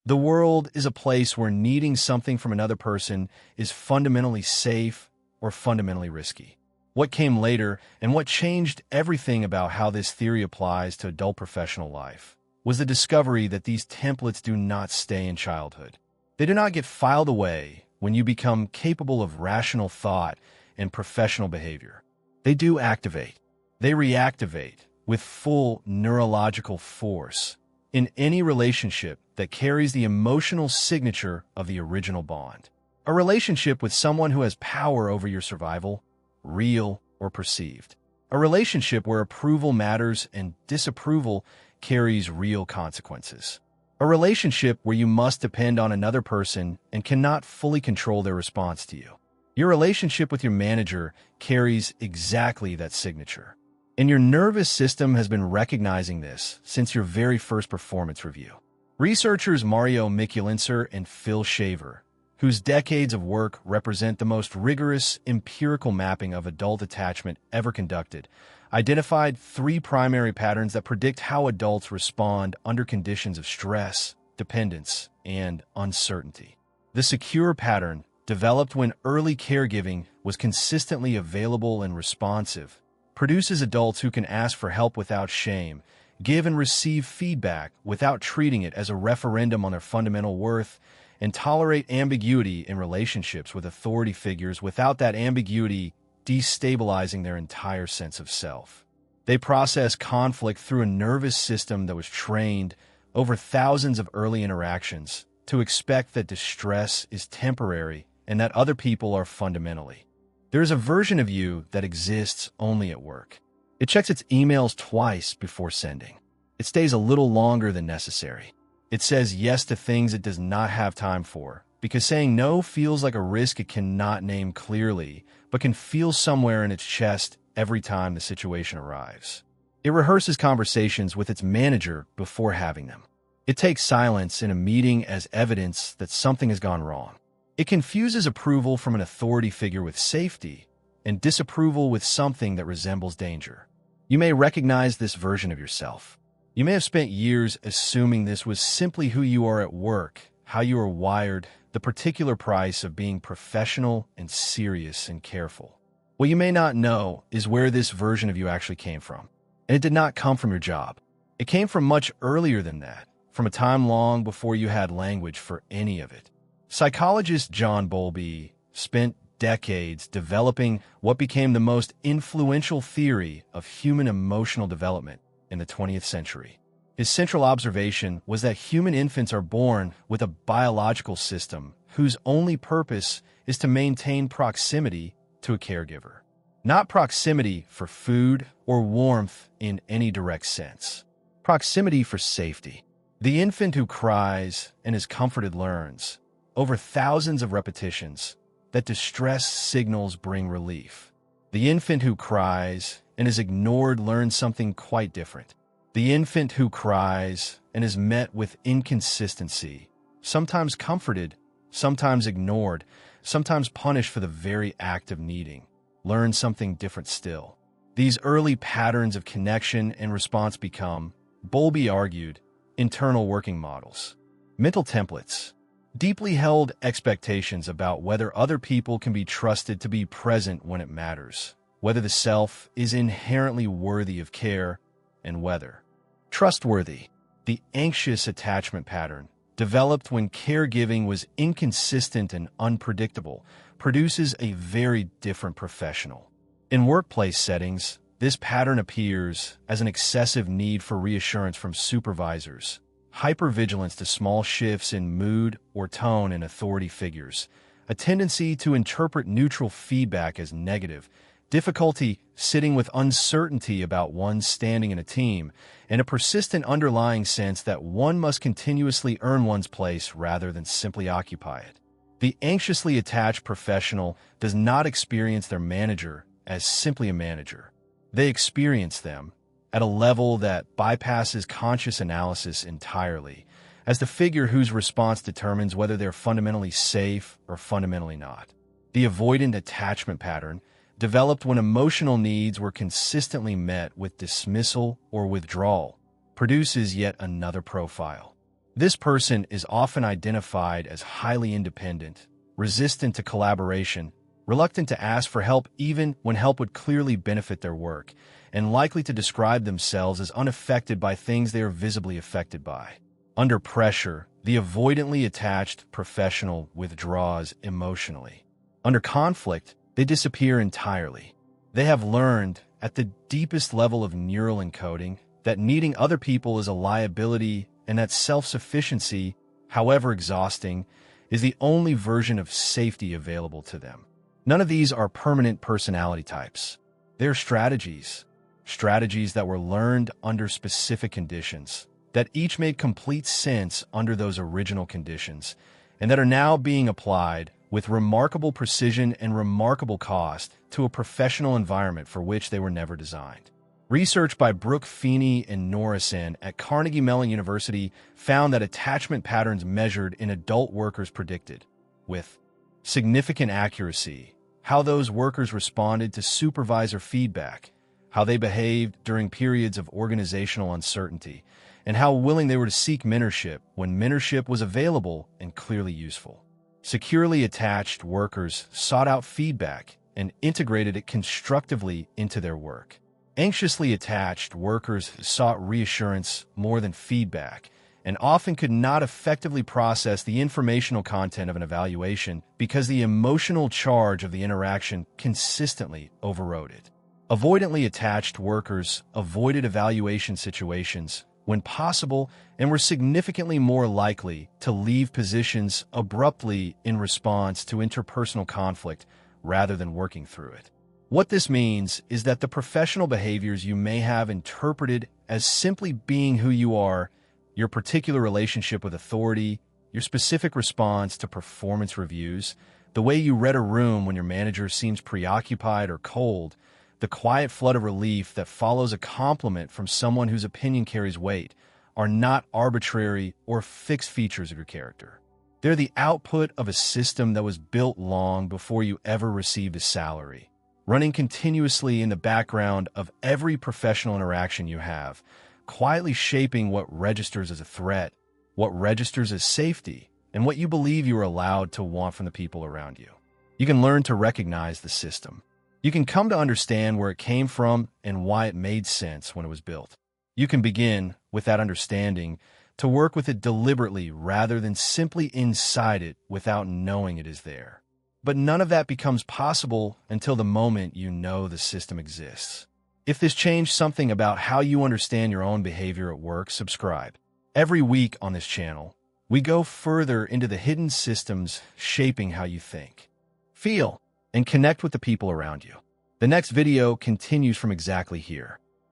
The world is a place where needing something from another person is fundamentally safe or fundamentally risky. What came later, and what changed everything about how this theory applies to adult professional life, was the discovery that these templates do not stay in childhood. They do not get filed away when you become capable of rational thought and professional behavior. They do activate. They reactivate with full neurological force in any relationship that carries the emotional signature of the original bond. A relationship with someone who has power over your survival, real or perceived. A relationship where approval matters and disapproval carries real consequences. A relationship where you must depend on another person and cannot fully control their response to you. Your relationship with your manager carries exactly that signature. And your nervous system has been recognizing this since your very first performance review. Researchers Mikulincer and Phil Shaver, whose decades of work represent the most rigorous empirical mapping of adult attachment ever conducted, identified 3 primary patterns that predict how adults respond under conditions of stress, dependence, and uncertainty. The secure pattern, developed when early caregiving was consistently available and responsive, produces adults who can ask for help without shame, give and receive feedback without treating it as a referendum on their fundamental worth, and tolerate ambiguity in relationships with authority figures without that ambiguity destabilizing their entire sense of self. They process conflict through a nervous system that was trained over thousands of early interactions to expect that distress is temporary and that other people are fundamentally. There is a version of you that exists only at work. It checks its emails twice before sending. It stays a little longer than necessary. It says yes to things it does not have time for, because saying no feels like a risk it cannot name clearly, but can feel somewhere in its chest every time the situation arrives. It rehearses conversations with its manager before having them. It takes silence in a meeting as evidence that something has gone wrong. It confuses approval from an authority figure with safety, and disapproval with something that resembles danger. You may recognize this version of yourself. You may have spent years assuming this was simply who you are at work, how you are wired, the particular price of being professional and serious and careful. What you may not know is where this version of you actually came from. And it did not come from your job. It came from much earlier than that, from a time long before you had language for any of it. Psychologist John Bowlby spent decades developing what became the most influential theory of human emotional development in the 20th century. His central observation was that human infants are born with a biological system whose only purpose is to maintain proximity to a caregiver. Not proximity for food or warmth in any direct sense. Proximity for safety. The infant who cries and is comforted learns, over thousands of repetitions, that distress signals bring relief. The infant who cries and is ignored learns something quite different. The infant who cries and is met with inconsistency, sometimes comforted, sometimes ignored, sometimes punished for the very act of needing, learns something different still. These early patterns of connection and response become, Bowlby argued, internal working models, mental templates, deeply held expectations about whether other people can be trusted to be present when it matters, whether the self is inherently worthy of care, and whether trustworthy. The anxious attachment pattern, developed when caregiving was inconsistent and unpredictable, produces a very different professional. In workplace settings, this pattern appears as an excessive need for reassurance from supervisors, hypervigilance to small shifts in mood or tone in authority figures, a tendency to interpret neutral feedback as negative, difficulty sitting with uncertainty about one's standing in a team, and a persistent underlying sense that one must continuously earn one's place rather than simply occupy it. The anxiously attached professional does not experience their manager as simply a manager. They experience them at a level that bypasses conscious analysis entirely, as the figure whose response determines whether they're fundamentally safe or fundamentally not. The avoidant attachment pattern, developed when emotional needs were consistently met with dismissal or withdrawal, produces yet another profile. This person is often identified as highly independent, resistant to collaboration, reluctant to ask for help even when help would clearly benefit their work, and likely to describe themselves as unaffected by things they are visibly affected by. Under pressure, the avoidantly attached professional withdraws emotionally. Under conflict, they disappear entirely. They have learned, at the deepest level of neural encoding, that needing other people is a liability and that self-sufficiency, however exhausting, is the only version of safety available to them. None of these are permanent personality types. They're strategies that were learned under specific conditions, that each made complete sense under those original conditions, and that are now being applied with remarkable precision and remarkable cost to a professional environment for which they were never designed. Research by Brooke, Feeney, and Nora Senn at Carnegie Mellon University found that attachment patterns measured in adult workers predicted, with significant accuracy, how those workers responded to supervisor feedback, how they behaved during periods of organizational uncertainty, and how willing they were to seek mentorship when mentorship was available and clearly useful. Securely attached workers sought out feedback and integrated it constructively into their work. Anxiously attached workers sought reassurance more than feedback and often could not effectively process the informational content of an evaluation because the emotional charge of the interaction consistently overrode it. Avoidantly attached workers avoided evaluation situations when possible and were significantly more likely to leave positions abruptly in response to interpersonal conflict rather than working through it. What this means is that the professional behaviors you may have interpreted as simply being who you are, your particular relationship with authority, your specific response to performance reviews, the way you read a room when your manager seems preoccupied or cold, the quiet flood of relief that follows a compliment from someone whose opinion carries weight, are not arbitrary or fixed features of your character. They're the output of a system that was built long before you ever received a salary, running continuously in the background of every professional interaction you have, quietly shaping what registers as a threat, what registers as safety, and what you believe you are allowed to want from the people around you. You can learn to recognize the system. You can come to understand where it came from and why it made sense when it was built. You can begin, with that understanding, to work with it deliberately rather than simply inside it without knowing it is there. But none of that becomes possible until the moment you know the system exists. If this changed something about how you understand your own behavior at work, subscribe. Every week on this channel, we go further into the hidden systems shaping how you think, feel, and connect with the people around you. The next video continues from exactly here.